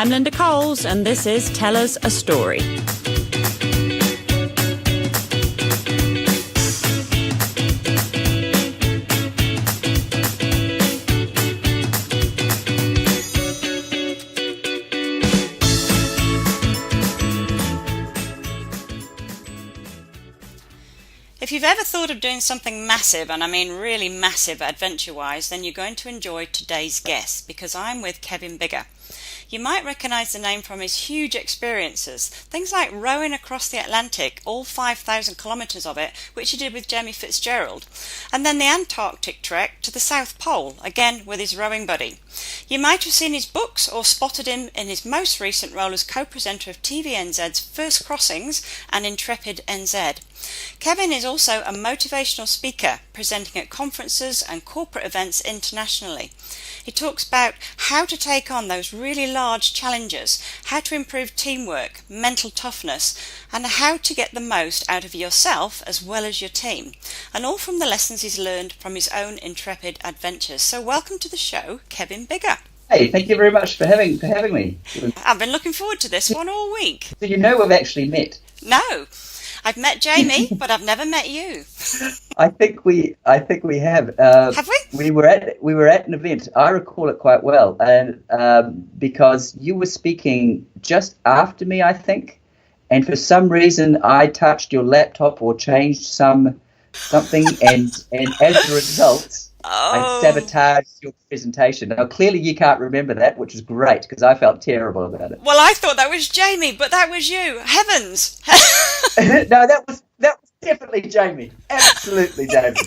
I'm Linda Coles, and this is Tell Us a Story. If you've ever thought of doing something massive, and I mean really massive adventure-wise, then you're going to enjoy today's guest, because I'm with Kevin Biggar. You might recognise the name from his huge experiences, things like rowing across the Atlantic, all 5,000 kilometres of it, which he did with Jamie Fitzgerald, and then the Antarctic trek to the South Pole, again with his rowing buddy. You might have seen his books or spotted him in his most recent role as co-presenter of TVNZ's First Crossings and Intrepid NZ. Kevin is also a motivational speaker, presenting at conferences and corporate events internationally. He talks about how to take on those really large challenges, how to improve teamwork, mental toughness, and how to get the most out of yourself as well as your team, and all from the lessons he's learned from his own intrepid adventures. So welcome to the show, Kevin Biggar. Hey, thank you very much for having me. I've been looking forward to this one all week. So you know we've actually met? No. I've met Jamie, but I've never met you. I think we have. Have we? We were at an event. I recall it quite well, and because you were speaking just after me, I think, and for some reason I touched your laptop or changed something, and as a result, I sabotaged your presentation. Now, clearly you can't remember that, which is great, because I felt terrible about it. Well, I thought that was Jamie, but that was you. Heavens! No, that was definitely Jamie. Absolutely Jamie.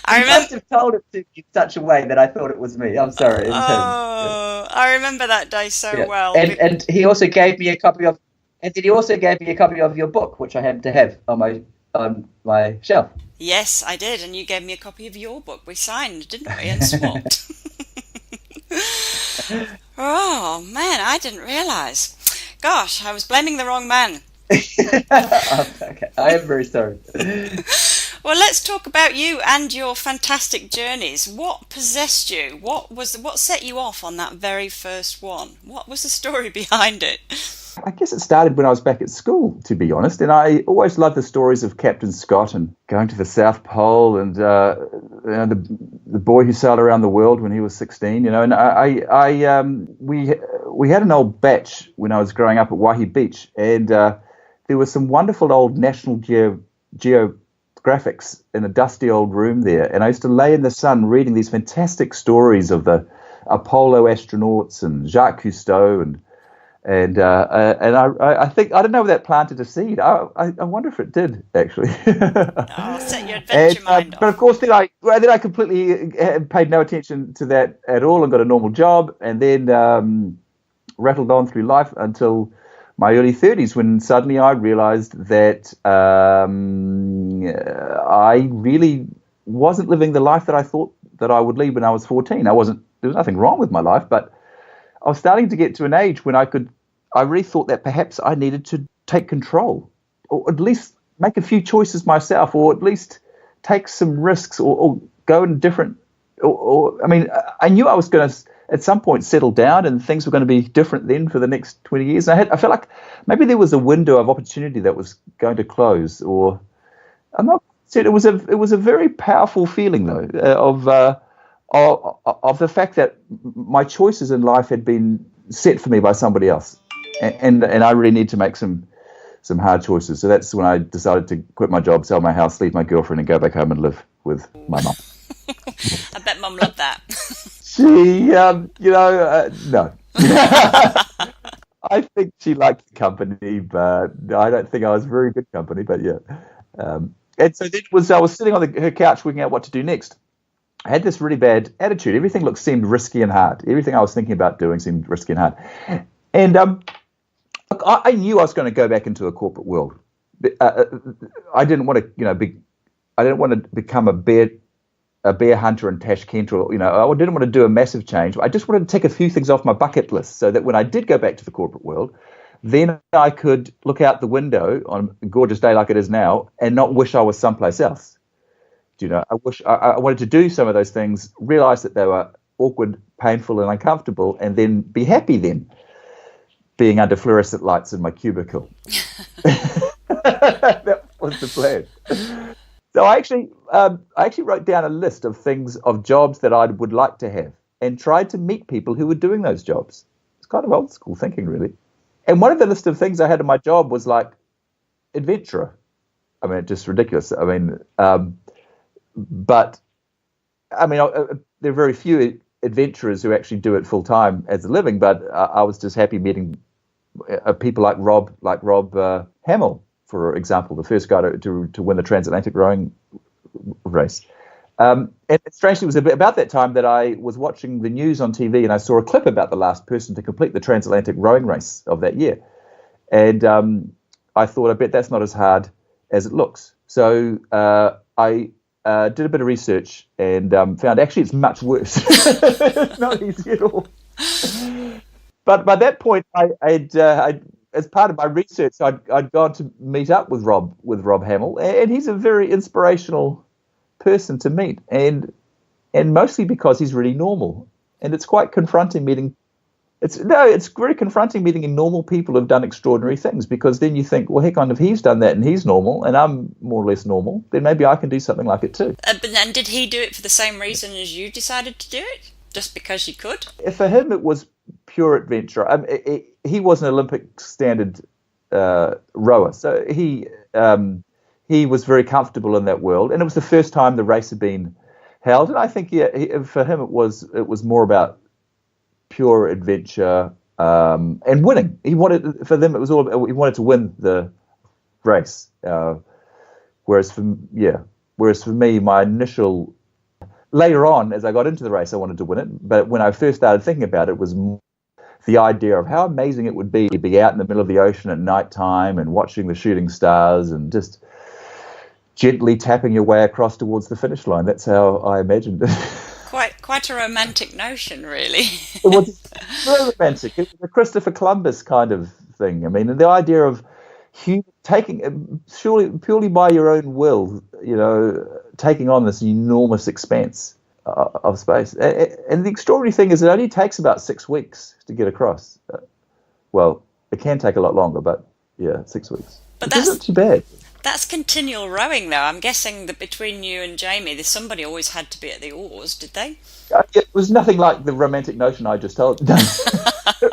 You must have told it to me in such a way that I thought it was me. I'm sorry. I remember that day so well. And he also gave me a copy of, your book, which I happen to have on my shelf. Yes, I did, and you gave me a copy of your book. We signed, didn't we, and swapped. Oh, man, I didn't realise. Gosh, I was blaming the wrong man. Okay, I am very sorry. Well, let's talk about you and your fantastic journeys. What possessed you? What set you off on that very first one? What was the story behind it? I guess it started when I was back at school, to be honest, and I always loved the stories of Captain Scott and going to the South Pole and the boy who sailed around the world when he was 16. And we had an old batch when I was growing up at Waihi Beach, and there was some wonderful old National Geographics in a dusty old room there, and I used to lay in the sun reading these fantastic stories of the Apollo astronauts and Jacques Cousteau and I think, I don't know if that planted a seed. I wonder if it did, actually. Set your adventure mind off. But of course, then I completely paid no attention to that at all and got a normal job, and then rattled on through life until my early 30s, when suddenly I realized that I really wasn't living the life that I thought that I would lead when I was 14. There was nothing wrong with my life, but I was starting to get to an age when I really thought that perhaps I needed to take control, or at least make a few choices myself, or at least take some risks, or go in different, I mean, I knew I was going to, at some point, settle down, and things were going to be different then for the next 20 years. And I felt like maybe there was a window of opportunity that was going to close, or I'm not saying it was a very powerful feeling, though, of the fact that my choices in life had been set for me by somebody else, and I really need to make some hard choices. So that's when I decided to quit my job, sell my house, leave my girlfriend, and go back home and live with my mum. I bet Mum loved that. She, no. I think she liked the company, but I don't think I was very good company. But yeah, and so I was sitting on her couch working out what to do next. I had this really bad attitude. Everything seemed risky and hard. Everything I was thinking about doing seemed risky and hard. And look, I knew I was going to go back into the corporate world. I didn't want to, I didn't want to become a bear hunter in Tashkent, or I didn't want to do a massive change. I just wanted to take a few things off my bucket list, so that when I did go back to the corporate world, then I could look out the window on a gorgeous day like it is now and not wish I was someplace else. I wanted to do some of those things, realize that they were awkward, painful, and uncomfortable, and then be happy then, being under fluorescent lights in my cubicle. That was the plan. So I actually wrote down a list of jobs that I would like to have, and tried to meet people who were doing those jobs. It's kind of old school thinking, really. And one of the list of things I had in my job was like adventurer. I mean, just ridiculous. I mean, but I mean, there are very few adventurers who actually do it full time as a living. But I was just happy meeting people like Rob Hamill, for example, the first guy to win the transatlantic rowing race. And strangely, it was about that time that I was watching the news on TV, and I saw a clip about the last person to complete the transatlantic rowing race of that year. And I thought, I bet that's not as hard as it looks. So I did a bit of research and found actually it's much worse. It's not easy at all. But by that point, I'd as part of my research, I'd gone to meet up with Rob Hamill, and he's a very inspirational person to meet, and mostly because he's really normal, and it's quite confronting meeting. It's very confronting meeting normal people who've done extraordinary things, because then you think, well, heck on, if he's done that and he's normal and I'm more or less normal, then maybe I can do something like it too. And did he do it for the same reason as you decided to do it? Just because you could? For him, it was pure adventure. He was an Olympic standard rower, so he was very comfortable in that world, and it was the first time the race had been held. And I think, for him, it was more about pure adventure and winning. He wanted to win the race. Whereas for me, my initial, later on as I got into the race, I wanted to win it. But when I first started thinking about it, was the idea of how amazing it would be to be out in the middle of the ocean at night time and watching the shooting stars and just gently tapping your way across towards the finish line. That's how I imagined it. Quite a romantic notion, really. It was very romantic. It was a Christopher Columbus kind of thing. I mean, the idea of taking, purely by your own will, taking on this enormous expanse of space. And the extraordinary thing is it only takes about 6 weeks to get across. Well, it can take a lot longer, but 6 weeks. But that's not too bad. That's continual rowing, though. I'm guessing that between you and Jamie, somebody always had to be at the oars, did they? It was nothing like the romantic notion I just told. It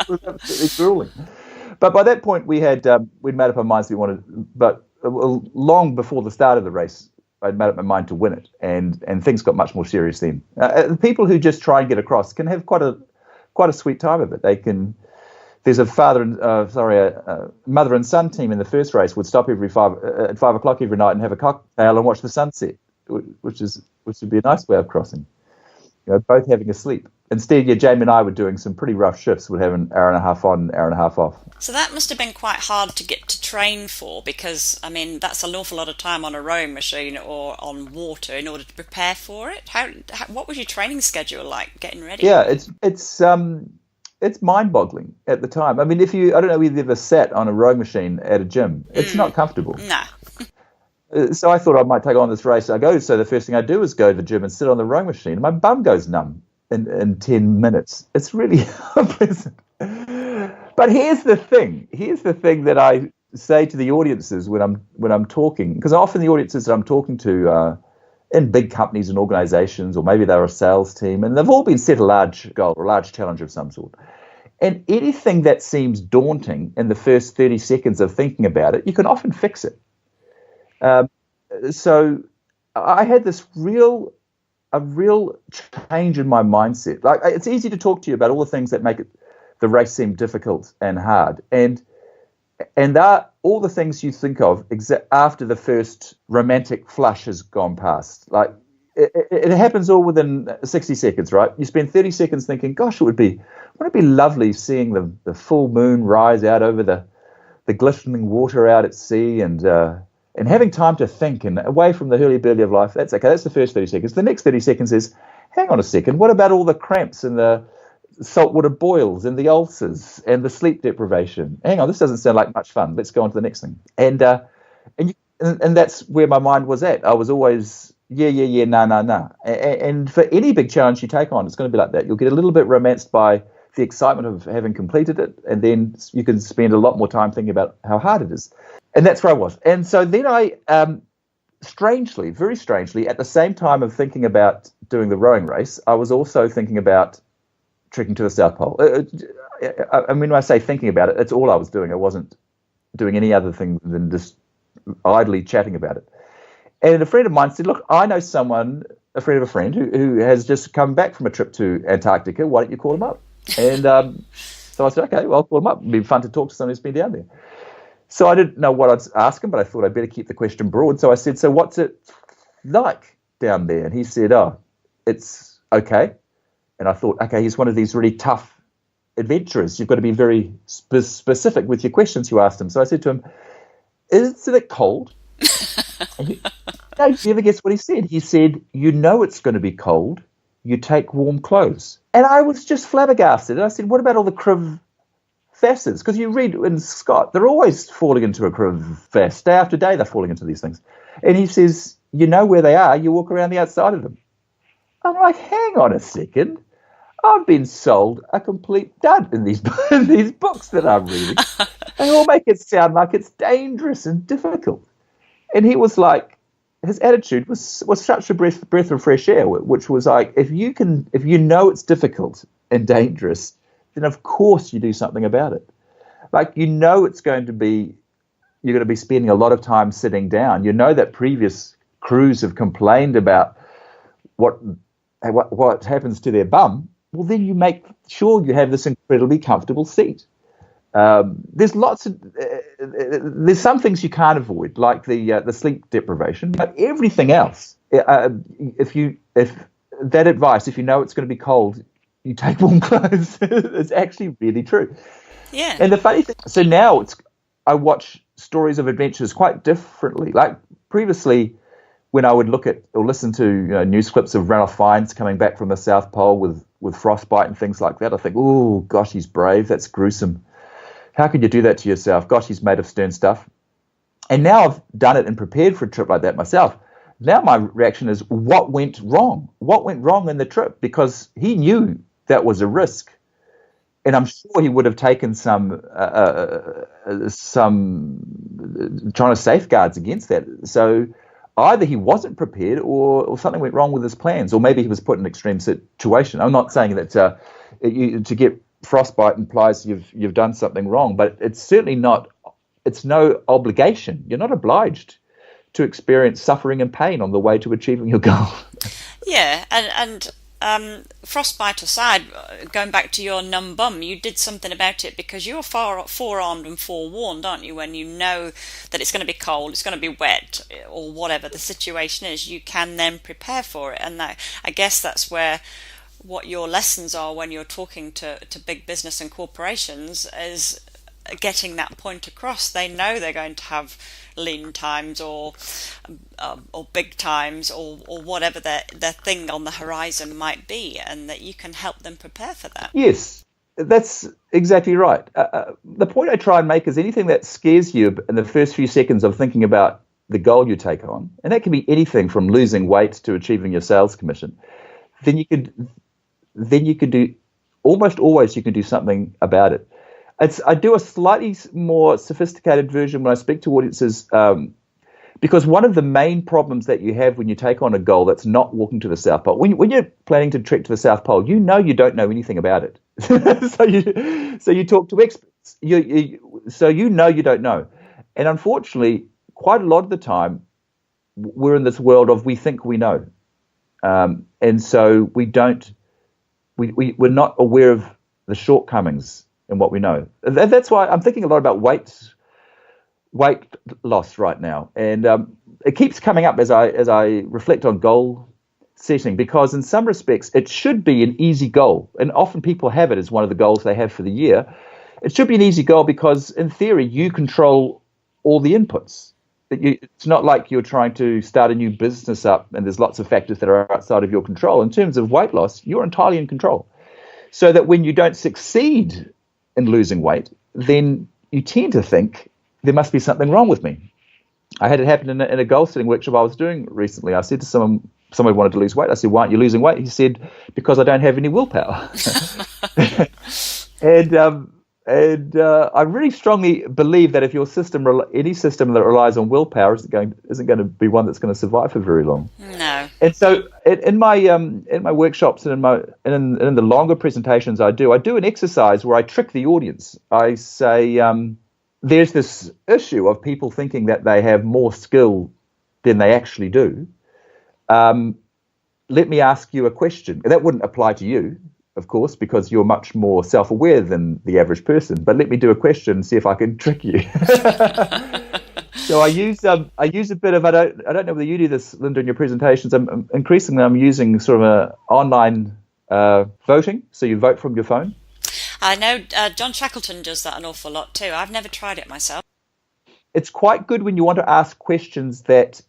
was absolutely grueling. But by that point, we'd made up our minds we wanted. But long before the start of the race, I'd made up my mind to win it, and things got much more serious then. The people who just try and get across can have quite a sweet time of it. They can. There's a mother and son team in the first race would stop at 5 o'clock every night and have a cocktail and watch the sunset, which would be a nice way of crossing. Both having a sleep. Instead, Jamie and I were doing some pretty rough shifts. We'd have an hour and a half on, hour and a half off. So that must have been quite hard to get to train for, because I mean that's an awful lot of time on a rowing machine or on water in order to prepare for it. What was your training schedule like, getting ready? Yeah, it's mind-boggling at the time. I mean, I don't know if you've ever sat on a rowing machine at a gym. It's not comfortable. No. So I thought I might take on this race. So the first thing I do is go to the gym and sit on the rowing machine. And my bum goes numb in 10 minutes. It's really unpleasant. But here's the thing. Here's the thing that I say to the audiences when I'm talking, because often the audiences that I'm talking to in big companies and organizations, or maybe they're a sales team, and they've all been set a large goal or a large challenge of some sort. And anything that seems daunting in the first 30 seconds of thinking about it, you can often fix it. So I had a real change in my mindset. Like, it's easy to talk to you about all the things that make the race seem difficult and hard. And that all the things you think of after the first romantic flush has gone past. Like, it happens all within 60 seconds, right? You spend 30 seconds thinking, gosh, wouldn't it be lovely seeing the full moon rise out over the glistening water out at sea, and having time to think and away from the hurly-burly of life. That's okay. That's the first 30 seconds. The next 30 seconds is, hang on a second, what about all the cramps and the saltwater boils and the ulcers and the sleep deprivation? Hang on, this doesn't sound like much fun. Let's go on to the next thing. And that's where my mind was at. I was always yeah, no. And for any big challenge you take on, it's going to be like that. You'll get a little bit romanced by the excitement of having completed it, and then you can spend a lot more time thinking about how hard it is. And that's where I was. And so then I, strangely, very strangely, at the same time of thinking about doing the rowing race, I was also thinking about trekking to the South Pole. I mean, when I say thinking about it, it's all I was doing. I wasn't doing any other thing than just idly chatting about it. And a friend of mine said, look, I know someone, a friend of a friend, who has just come back from a trip to Antarctica. Why don't you call him up? And so I said, okay, well, I'll call him up. It'd be fun to talk to someone who's been down there. So I didn't know what I'd ask him, but I thought I'd better keep the question broad. So I said, so what's it like down there? And he said, oh, it's okay. And I thought, okay, he's one of these really tough adventurers. You've got to be very specific with your questions you asked him. So I said to him, isn't it cold? And do you ever guess what he said? He said, you know it's going to be cold. You take warm clothes. And I was just flabbergasted. And I said, what about all the crevasses? Because you read in Scott, they're always falling into a crevasse. Day after day, they're falling into these things. And he says, you know where they are. You walk around the outside of them. I'm like, hang on a second. I've been sold a complete dud in these books that I'm reading. They all make it sound like it's dangerous and difficult. And he was like, his attitude was such a breath of fresh air, which was like, if you know it's difficult and dangerous, then of course you do something about it. Like, you know you're going to be spending a lot of time sitting down. You know that previous crews have complained about what happens to their bum. Well, then you make sure you have this incredibly comfortable seat. There's some things you can't avoid, like the sleep deprivation, but everything else. If that advice, if you know it's going to be cold, you take warm clothes. It's actually really true. Yeah. And the funny thing, so now I watch stories of adventures quite differently. Like previously, when I would look at or listen to news clips of Ranulph Fiennes coming back from the South Pole with frostbite and things like that, I think, oh gosh, he's brave. That's gruesome. How could you do that to yourself? Gosh, he's made of stern stuff. And now I've done it and prepared for a trip like that myself. Now my reaction is, what went wrong? What went wrong in the trip? Because he knew that was a risk. And I'm sure he would have taken some trying to safeguards against that. So either he wasn't prepared or something went wrong with his plans, or maybe he was put in an extreme situation. I'm not saying that to get frostbite implies you've done something wrong, but it's certainly not. It's no obligation. You're not obliged to experience suffering and pain on the way to achieving your goal. Yeah, and frostbite aside, going back to your numb bum, you did something about it because you're forearmed and forewarned, aren't you? When you know that it's going to be cold, it's going to be wet, or whatever the situation is, you can then prepare for it. And that, I guess that's where what your lessons are when you're talking to big business and corporations is getting that point across. They know they're going to have lean times or big times or whatever their thing on the horizon might be, and that you can help them prepare for that. Yes, that's exactly right. The point I try and make is anything that scares you in the first few seconds of thinking about the goal you take on, and that can be anything from losing weight to achieving your sales commission, then you could do, almost always you can do something about it. I do a slightly more sophisticated version when I speak to audiences, because one of the main problems that you have when you take on a goal that's not walking to the South Pole, when you're planning to trek to the South Pole, you don't know anything about it. so you talk to experts. So you don't know. And unfortunately, quite a lot of the time, we're in this world of we think we know. And so we don't. We're not aware of the shortcomings in what we know. That's why I'm thinking a lot about weight loss right now, and it keeps coming up as I reflect on goal setting, because in some respects it should be an easy goal, and often people have it as one of the goals they have for the year. It should be an easy goal because in theory you control all the inputs. It's not like you're trying to start a new business up and there's lots of factors that are outside of your control. In terms of weight loss, you're entirely in control. So that when you don't succeed in losing weight, then you tend to think there must be something wrong with me. I had it happen in a goal setting workshop I was doing recently. I said to somebody wanted to lose weight. I said, "Why aren't you losing weight?" He said, "Because I don't have any willpower." And I really strongly believe that if your system, any system that relies on willpower, isn't going to be one that's going to survive for very long. No. And so, in my workshops and in the longer presentations I do an exercise where I trick the audience. I say, there's this issue of people thinking that they have more skill than they actually do. Let me ask you a question. That wouldn't apply to you, of course, because you're much more self-aware than the average person. But let me do a question and see if I can trick you. So I use a bit of I don't know whether you do this, Linda, in your presentations. Increasingly I'm using sort of a online voting. So you vote from your phone. I know John Shackleton does that an awful lot too. I've never tried it myself. It's quite good when you want to ask questions that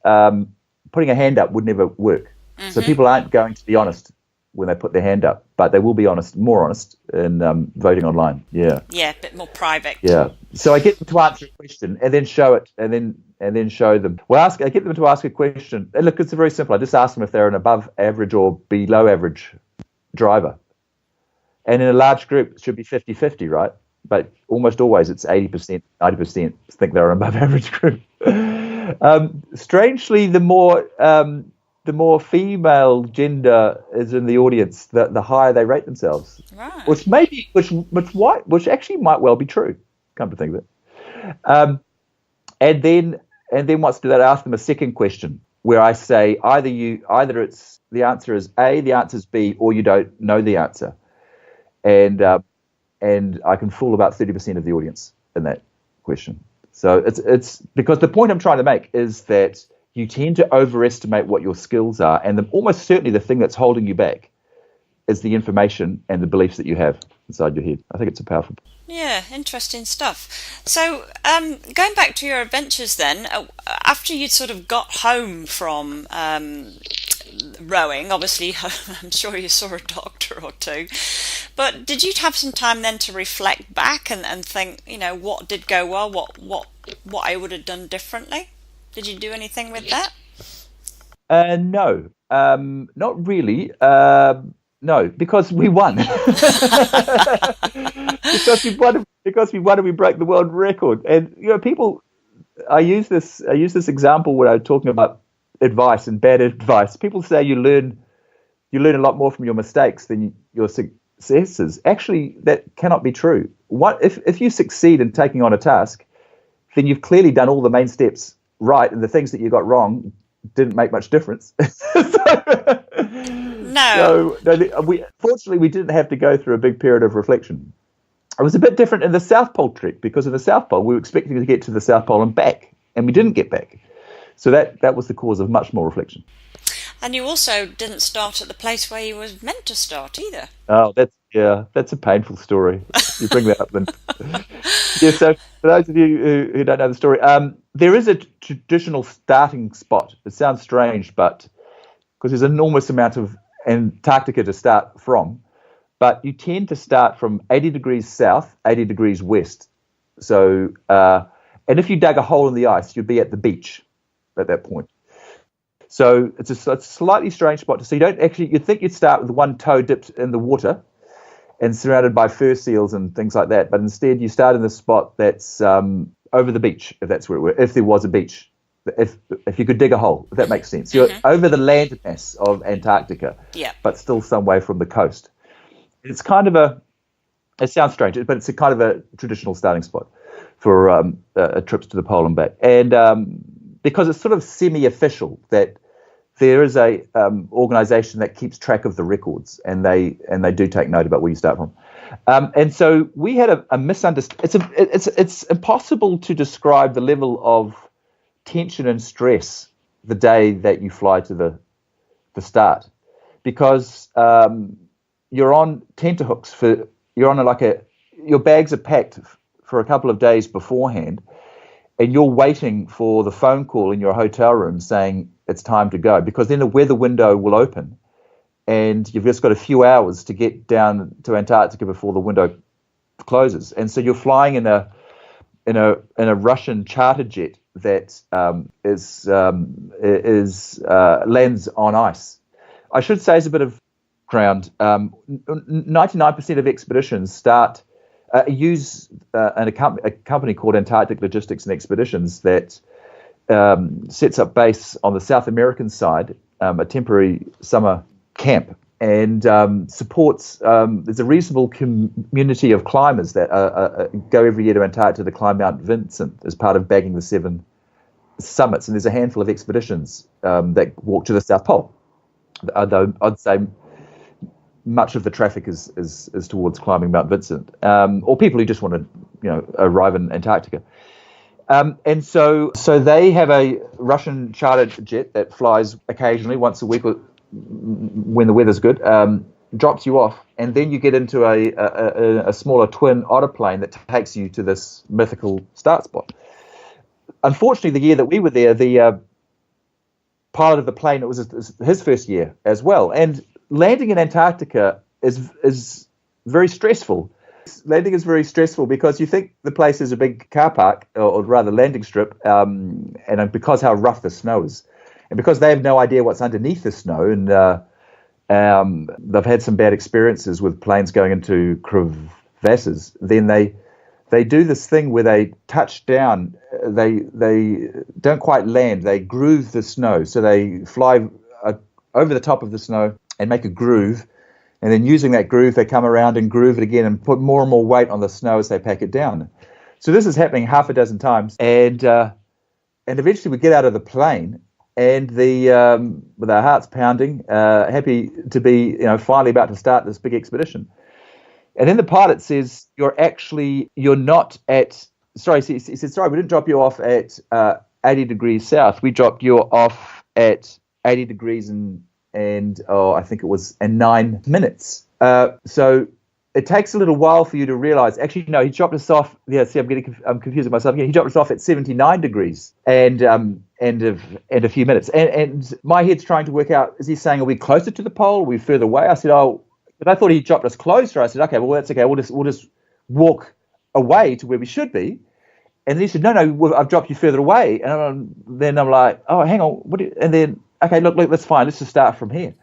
putting a hand up would never work. Mm-hmm. So people aren't going to be honest when they put their hand up, but they will be more honest in voting online. Yeah. Yeah, a bit more private. Yeah. So I get them to answer a question and then show it, and then show them. I get them to ask a question. And look, it's very simple. I just ask them if they're an above average or below average driver. And in a large group, it should be 50-50, right? But almost always it's 80%, 90% think they're an above average group. Strangely, the more female gender is in the audience, the higher they rate themselves. Right. Which actually might well be true, come to think of it. And then once I ask them a second question where I say either it's the answer is A, the answer is B, or you don't know the answer. And I can fool about 30% of the audience in that question. So it's because the point I'm trying to make is that you tend to overestimate what your skills are, and almost certainly the thing that's holding you back is the information and the beliefs that you have inside your head. I think it's a powerful. Yeah, interesting stuff. So, going back to your adventures then, after you'd sort of got home from rowing, obviously, I'm sure you saw a doctor or two, but did you have some time then to reflect back and think, what did go well, what I would have done differently? Did you do anything with that? No, not really. No, because we won. because we won and we broke the world record. And people, I use this example when I was talking about advice and bad advice. People say you learn a lot more from your mistakes than your successes. Actually, that cannot be true. If you succeed in taking on a task, then you've clearly done all the main steps right, and the things that you got wrong didn't make much difference. No. Fortunately, we didn't have to go through a big period of reflection. It was a bit different in the South Pole trek, because in the South Pole, we were expecting to get to the South Pole and back, and we didn't get back. So that was the cause of much more reflection. And you also didn't start at the place where you were meant to start either. Oh, that's a painful story. You bring that up then. Yeah, so for those of you who don't know the story, there is a traditional starting spot. It sounds strange, but because there's an enormous amount of Antarctica to start from, but you tend to start from 80 degrees south, 80 degrees west. So, and if you dug a hole in the ice, you'd be at the beach at that point. So it's a slightly strange spot. So you'd think you'd start with one toe dipped in the water and surrounded by fur seals and things like that. But instead you start in the spot that's over the beach, if there was a beach. If you could dig a hole, if that makes sense. You're over the landmass of Antarctica, but still some way from the coast. It's kind of it sounds strange, but it's a kind of a traditional starting spot for trips to the pole and back. And because it's sort of semi-official that there is a organization that keeps track of the records, and they do take note about where you start from. And so we had a misunderstanding. It's impossible to describe the level of tension and stress the day that you fly to the start, because you're on tenterhooks your bags are packed for a couple of days beforehand, and you're waiting for the phone call in your hotel room saying it's time to go, because then the weather window will open and you've just got a few hours to get down to Antarctica before the window closes. And so you're flying in in a Russian charter jet that lands on ice. I should say, as a bit of background, 99% of expeditions use a company called Antarctic Logistics and Expeditions that sets up base on the South American side, a temporary summer camp, and supports. There's a reasonable community of climbers that go every year to Antarctica to climb Mount Vincent as part of bagging the 7 summits. And there's a handful of expeditions that walk to the South Pole. Although I'd say much of the traffic is towards climbing Mount Vincent, or people who just want to arrive in Antarctica. And so they have a Russian chartered jet that flies occasionally, once a week when the weather's good, drops you off, and then you get into a smaller twin otter plane that takes you to this mythical start spot. Unfortunately, the year that we were there, the pilot of the plane, it was his first year as well, and landing in Antarctica is very stressful. Landing is very stressful because you think the place is a big car park, or rather landing strip, and because how rough the snow is, and because they have no idea what's underneath the snow, and they've had some bad experiences with planes going into crevasses, then they do this thing where they touch down, they don't quite land, they groove the snow, so they fly over the top of the snow and make a groove. And then using that groove, they come around and groove it again and put more and more weight on the snow as they pack it down. So this is happening half a dozen times. And eventually we get out of the plane, and with our hearts pounding, happy to be finally about to start this big expedition. And then the pilot says, he said, sorry, we didn't drop you off at 80 degrees south. We dropped you off at 80 degrees and I think it was 9 minutes. So it takes a little while for you to realize. Actually, no, he dropped us off. Yeah, see, I'm confusing myself again. He dropped us off at 79 degrees and a few minutes. And my head's trying to work out: is he saying, are we closer to the pole? Are we further away? I said, but I thought he dropped us closer. I said, okay, well that's okay. We'll just walk away to where we should be. And then he said, no, I've dropped you further away. And then I'm like, oh, hang on, and then. Okay, look, that's fine. Let's just start from here.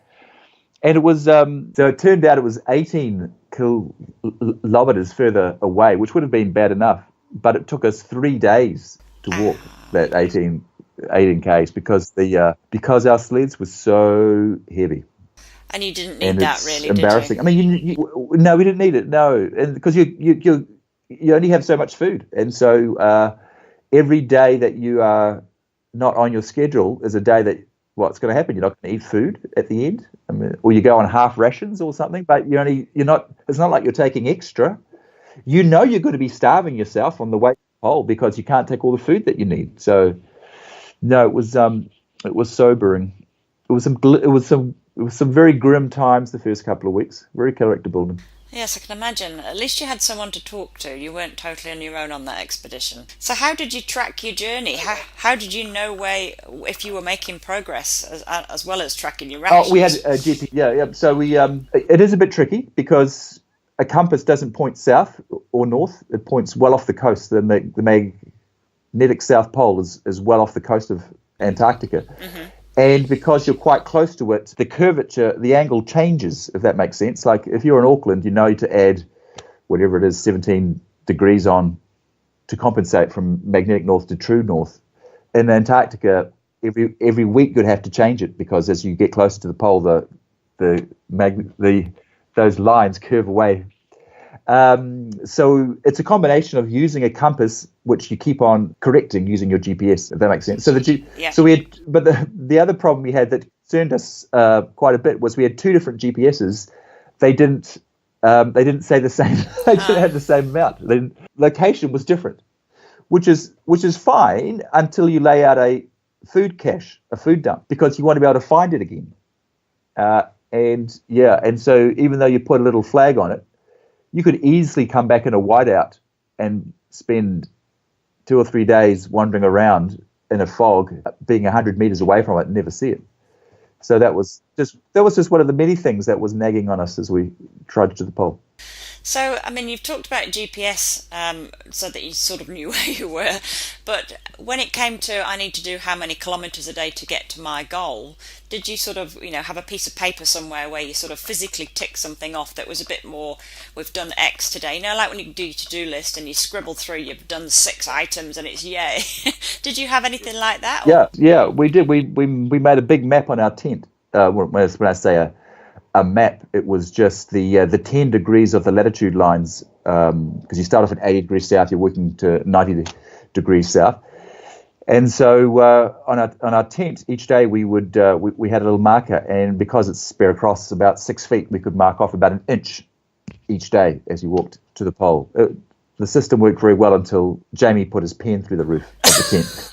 And it was, so it turned out it was 18 kilometers further away, which would have been bad enough. But it took us 3 days to walk that 18 Ks because our sleds were so heavy. And you didn't need that, really, embarrassing. did you? I mean, no, we didn't need it, no. And because you only have so much food. And so every day that you are not on your schedule is a day that, what's going to happen? You're not going to eat food at the end, or you go on half rations or something. But you're not. It's not like you're taking extra. You're going to be starving yourself on the way to the pole because you can't take all the food that you need. So, no, it was sobering. It was some very grim times the first couple of weeks. Very character building. Yes, I can imagine. At least you had someone to talk to. You weren't totally on your own on that expedition. So how did you track your journey? How did you know if you were making progress as well as tracking your rations? Oh, we had a GP. Yeah. So it is a bit tricky because a compass doesn't point south or north. It points well off the coast. The magnetic South Pole is well off the coast of Antarctica. Mm-hmm. And because you're quite close to it, the curvature, the angle changes, if that makes sense. Like if you're in Auckland, you know to add whatever it is, 17 degrees on to compensate from magnetic north to true north. In Antarctica, every week you'd have to change it because as you get closer to the pole, those lines curve away. So it's a combination of using a compass, which you keep on correcting using your GPS, if that makes sense. So the other problem we had that concerned us quite a bit was we had 2 different GPSs. They didn't say the same. They didn't have the same amount. The location was different, which is fine until you lay out a food cache, a food dump, because you want to be able to find it again. And so even though you put a little flag on it, you could easily come back in a whiteout and spend 2 or 3 days wandering around in a fog, being 100 meters away from it and never see it. So that was just one of the many things that was nagging on us as we tried to the pole. So, I mean, you've talked about GPS, so that you sort of knew where you were, but when it came to I need to do how many kilometres a day to get to my goal, did you sort of, have a piece of paper somewhere where you sort of physically tick something off that was a bit more, we've done X today? Like when you do your to-do list and you scribble through, you've done 6 items and it's yay. Did you have anything like that? Yeah, we did. We made a big map on our tent. When I say a map, it was just the 10 degrees of the latitude lines, because you start off at 80 degrees south, you're working to 90 degrees south. And so on our tent each day we would we had a little marker, and because it's spread across about 6 feet, we could mark off about an inch each day as you walked to the pole. The system worked very well until Jamie put his pen through the roof of the tent.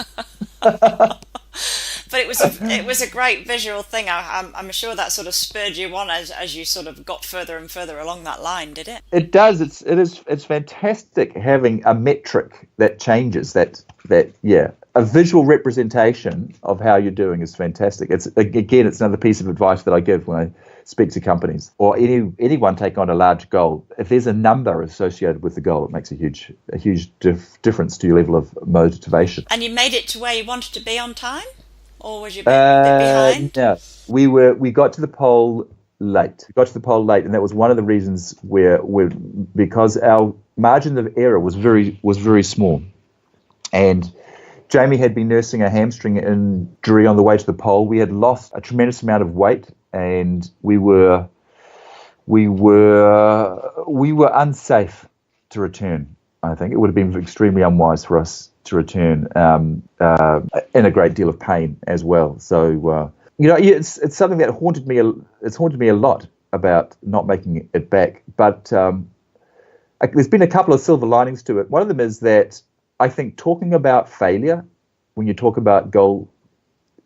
But it was a great visual thing. I'm sure that sort of spurred you on as you sort of got further and further along that line, did it? It does. It's fantastic having a metric that changes. That a visual representation of how you're doing is fantastic. It's another piece of advice that I give when I speak to companies or anyone take on a large goal. If there's a number associated with the goal, it makes a huge difference to your level of motivation. And you made it to where you wanted to be on time? Or was you a bit behind? No, we got to the pole late. And that was one of the reasons because our margin of error was very small, and Jamie had been nursing a hamstring injury on the way to the pole. We had lost a tremendous amount of weight, and we were unsafe to return. I think it would have been extremely unwise for us to return in a great deal of pain as well. So it's something that haunted me. It's haunted me a lot about not making it back. But there's been a couple of silver linings to it. One of them is that I think talking about failure when you talk about goal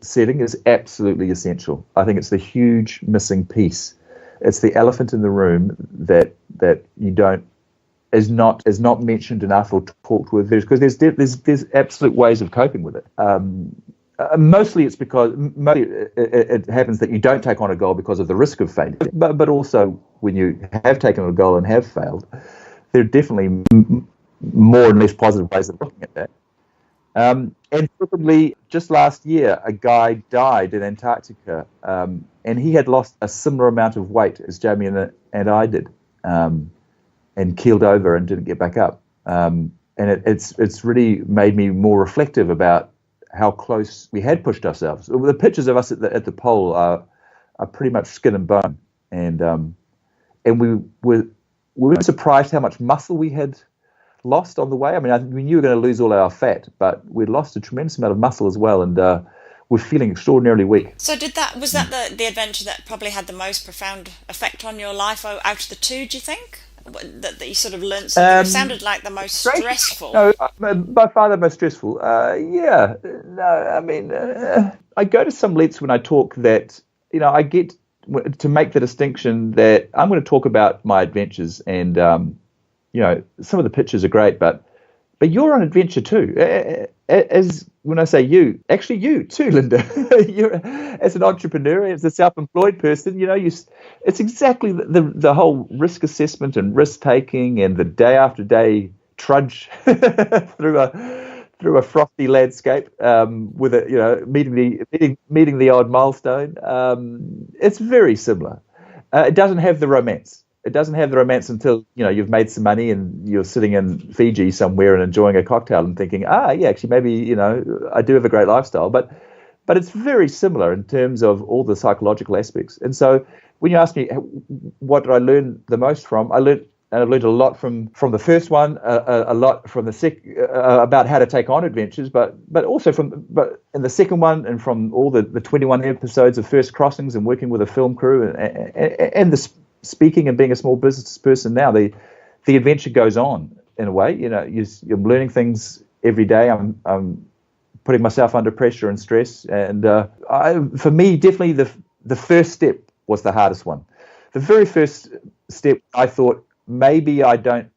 setting is absolutely essential. I think it's the huge missing piece. It's the elephant in the room that you don't. Is not mentioned enough or talked with, because there's absolute ways of coping with it. Mostly it's because it happens that you don't take on a goal because of the risk of failure. But also when you have taken on a goal and have failed, there are definitely more and less positive ways of looking at that. And secondly, just last year, a guy died in Antarctica, and he had lost a similar amount of weight as Jamie and I did. And keeled over and didn't get back up. And it's really made me more reflective about how close we had pushed ourselves. The pictures of us at the pole are pretty much skin and bone. And we were surprised how much muscle we had lost on the way. I mean, we knew we were going to lose all our fat, but we'd lost a tremendous amount of muscle as well, and we're feeling extraordinarily weak. So was that the adventure that probably had the most profound effect on your life out of the two, do you think? That you sort of learnt something? It sounded like the most stressful. No, by far the most stressful. I go to some lengths when I talk that, I get to make the distinction that I'm going to talk about my adventures, and, some of the pictures are great, but you're on adventure too. As when I say you, actually you too, Linda. You're as an entrepreneur, as a self-employed person. It's exactly the whole risk assessment and risk taking, and the day after day trudge through a frosty landscape with meeting the odd milestone. It's very similar. It doesn't have the romance. It doesn't have the romance until you've made some money and you're sitting in Fiji somewhere and enjoying a cocktail and thinking, actually maybe I do have a great lifestyle. But it's very similar in terms of all the psychological aspects. And so when you ask me what did I learn the most from, I've learned a lot from the first one, a lot from the second about how to take on adventures, but also in the second one and from all the 21 episodes of First Crossings and working with a film crew and the speaking and being a small business person now, the adventure goes on in a way. You're learning things every day. I'm putting myself under pressure and stress, and for me, definitely the first step was the hardest one. The very first step, I thought maybe I don't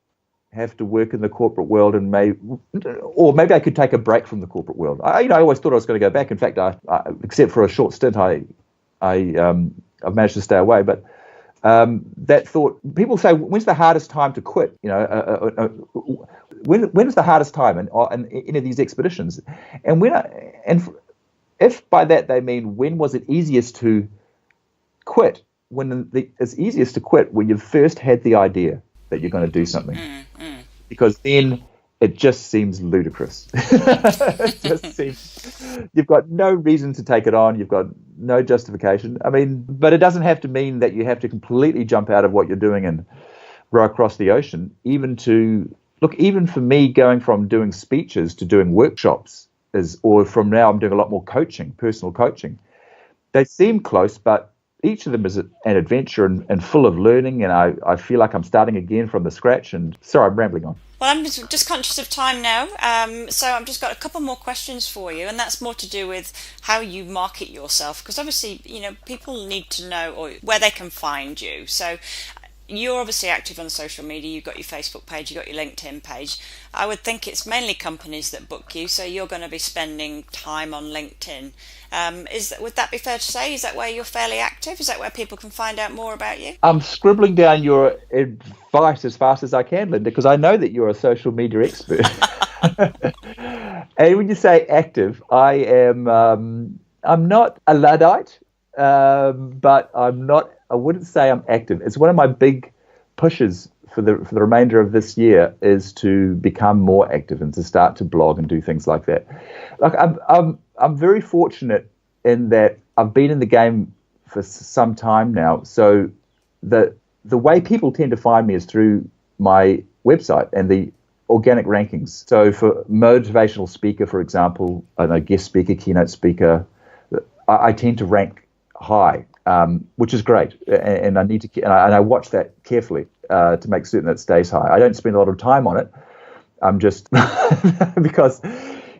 have to work in the corporate world, and maybe I could take a break from the corporate world. I always thought I was going to go back. In fact, I except for a short stint, I've managed to stay away, but that thought, people say, when's the hardest time to quit? When is the hardest time in any of these expeditions? And if by that they mean when was it easiest to quit, it's easiest to quit when you've first had the idea that you're going to do something, because then it just seems ludicrous. It just seems you've got no reason to take it on. You've got no justification. I mean, but it doesn't have to mean that you have to completely jump out of what you're doing and row across the ocean. Even for me, going from doing speeches to doing workshops or from now I'm doing a lot more coaching, personal coaching. They seem close, but each of them is an adventure and full of learning, and I feel like I'm starting again from the scratch. And sorry, I'm rambling on. Well, I'm just conscious of time now, so I've just got a couple more questions for you, and that's more to do with how you market yourself, because obviously, people need to know or where they can find you. So you're obviously active on social media. You've got your Facebook page, you've got your LinkedIn page. I would think it's mainly companies that book you, so you're going to be spending time on LinkedIn. Would that be fair to say? Is that where you're fairly active? Is that where people can find out more about you? I'm scribbling down your advice as fast as I can, Linda, because I know that you're a social media expert. And when you say active, I am. I'm not a Luddite, but I wouldn't say I'm active. It's one of my big pushes for the remainder of this year is to become more active and to start to blog and do things like that. Like I'm very fortunate in that I've been in the game for some time now. So the way people tend to find me is through my website and the organic rankings. So for motivational speaker, for example, and a guest speaker, keynote speaker, I tend to rank high, which is great. And I need to, and I watch that carefully to make certain that it stays high. I don't spend a lot of time on it. I'm just because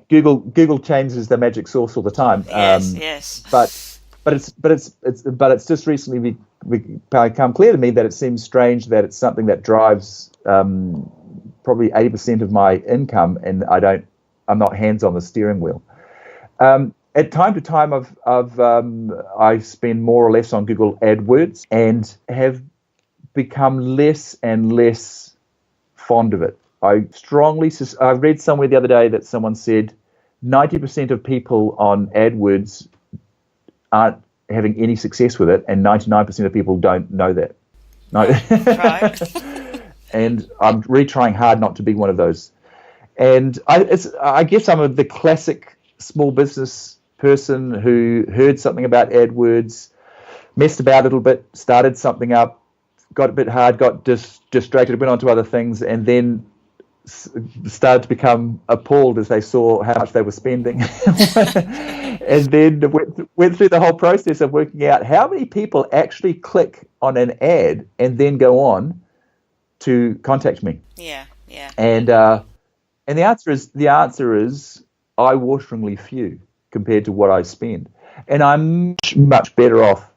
Google changes the magic source all the time. Yes. But it's just recently become clear to me that it seems strange that it's something that drives probably 80% of my income, and I'm not hands on the steering wheel. At time to time, I spend more or less on Google AdWords and have become less and less fond of it. I read somewhere the other day that someone said 90% of people on AdWords aren't having any success with it, and 99% of people don't know that. No. Right. And I'm really trying hard not to be one of those. And I guess I'm the classic small business person who heard something about AdWords, messed about a little bit, started something up, got a bit hard, got distracted, went on to other things, and then started to become appalled as they saw how much they were spending. And then went through the whole process of working out how many people actually click on an ad and then go on to contact me. Yeah. And the answer is eye-wateringly few compared to what I spend. And I'm much better off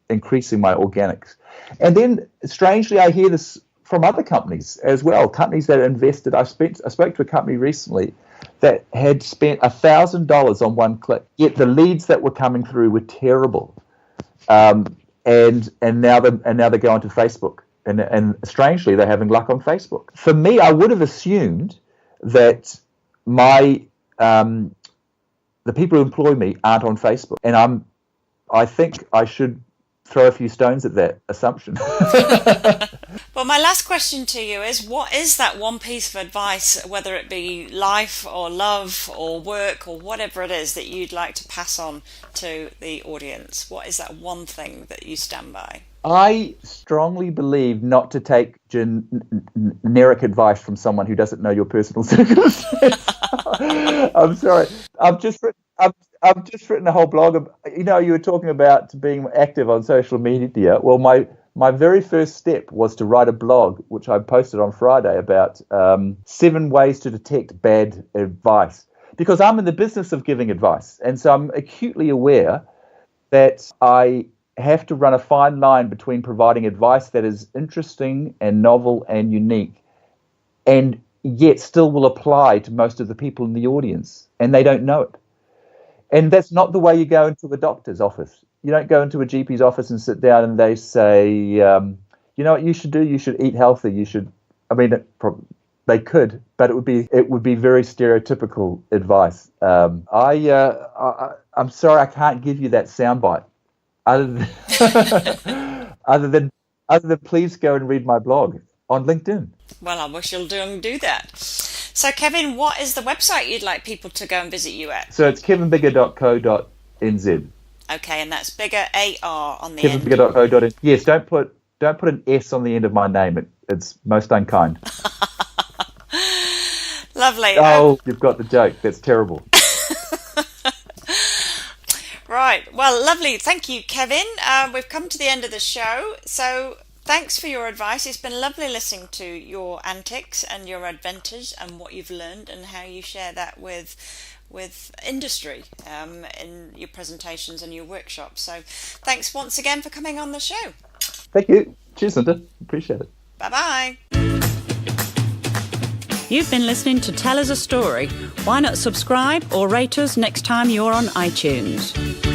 increasing my organics. And then, strangely, I hear this from other companies as well, companies that invested. I spoke to a company recently that had spent $1,000 on one click, yet the leads that were coming through were terrible. And now they're going to Facebook. And strangely, they're having luck on Facebook. For me, I would have assumed that the people who employ me aren't on Facebook, and I think I should throw a few stones at that assumption. Well, my last question to you is, what is that one piece of advice, whether it be life or love or work or whatever it is, that you'd like to pass on to the audience? What is that one thing that you stand by? I strongly believe not to take generic advice from someone who doesn't know your personal circumstances. I'm sorry. I've just written a whole blog. You were talking about being active on social media. Well, my very first step was to write a blog, which I posted on Friday, about 7 ways to detect bad advice. Because I'm in the business of giving advice, and so I'm acutely aware that I have to run a fine line between providing advice that is interesting and novel and unique, and yet still will apply to most of the people in the audience, and they don't know it. And that's not the way you go into a doctor's office. don't go into a GP's office and sit down and they say, you know what you should do? You should eat healthy. You should. I mean, they could, but it would be very stereotypical advice. I'm sorry, I can't give you that soundbite. Other than please go and read my blog on LinkedIn. Well, I wish you'll do that. So, Kevin, what is the website you'd like people to go and visit you at? So it's kevinbiggar.co.nz. Okay, and that's Biggar AR on the end. kevinbiggar.co.nz. Yes, don't put an S on the end of my name. It's most unkind. Lovely. Oh, you've got the joke. That's terrible. Right. Well, lovely. Thank you, Kevin. We've come to the end of the show. So thanks for your advice. It's been lovely listening to your antics and your adventures and what you've learned and how you share that with industry in your presentations and your workshops. So thanks once again for coming on the show. Thank you. Cheers, Linda. Appreciate it. Bye-bye. You've been listening to Tell Us a Story. Why not subscribe or rate us next time you're on iTunes?